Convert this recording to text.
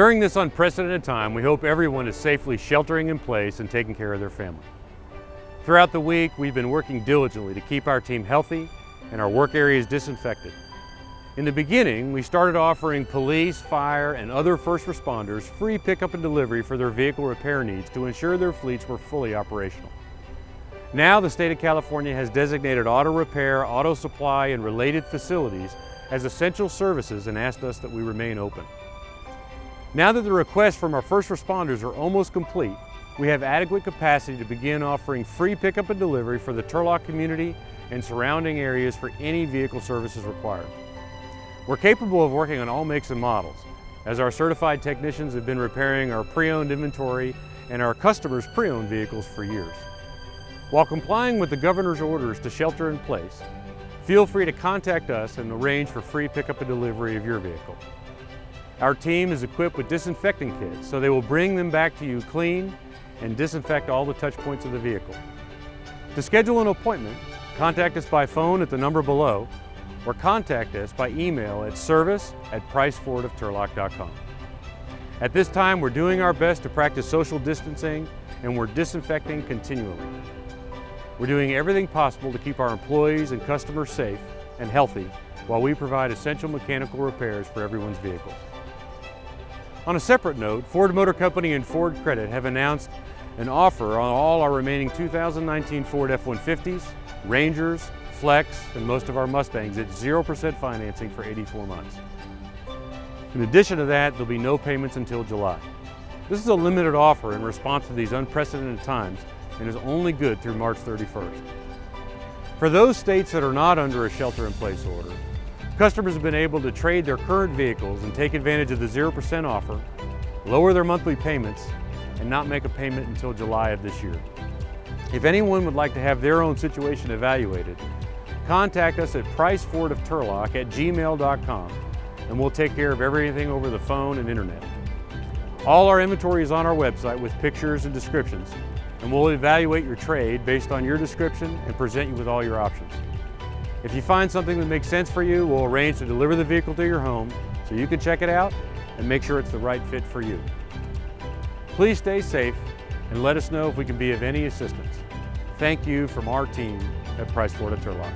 During this unprecedented time, we hope everyone is safely sheltering in place and taking care of their family. Throughout the week, we've been working diligently to keep our team healthy and our work areas disinfected. In the beginning, we started offering police, fire, and other first responders free pickup and delivery for their vehicle repair needs to ensure their fleets were fully operational. Now the state of California has designated auto repair, auto supply, and related facilities as essential services and asked us that we remain open. Now that the requests from our first responders are almost complete, we have adequate capacity to begin offering free pickup and delivery for the Turlock community and surrounding areas for any vehicle services required. We're capable of working on all makes and models, as our certified technicians have been repairing our pre-owned inventory and our customers' pre-owned vehicles for years. While complying with the governor's orders to shelter in place, feel free to contact us and arrange for free pickup and delivery of your vehicle. Our team is equipped with disinfecting kits, so they will bring them back to you clean and disinfect all the touch points of the vehicle. To schedule an appointment, contact us by phone at the number below, or contact us by email at service@pricefordofturlock.com. At this time, we're doing our best to practice social distancing, and we're disinfecting continually. We're doing everything possible to keep our employees and customers safe and healthy while we provide essential mechanical repairs for everyone's vehicles. On a separate note, Ford Motor Company and Ford Credit have announced an offer on all our remaining 2019 Ford F-150s, Rangers, Flex, and most of our Mustangs at 0% financing for 84 months. In addition to that, there'll be no payments until July. This is a limited offer in response to these unprecedented times and is only good through March 31st. For those states that are not under a shelter-in-place order, customers have been able to trade their current vehicles and take advantage of the 0% offer, lower their monthly payments, and not make a payment until July of this year. If anyone would like to have their own situation evaluated, contact us at pricefordofturlock@gmail.com and we'll take care of everything over the phone and internet. All our inventory is on our website with pictures and descriptions, and we'll evaluate your trade based on your description and present you with all your options. If you find something that makes sense for you, we'll arrange to deliver the vehicle to your home so you can check it out and make sure it's the right fit for you. Please stay safe and let us know if we can be of any assistance. Thank you from our team at Price Ford of Turlock.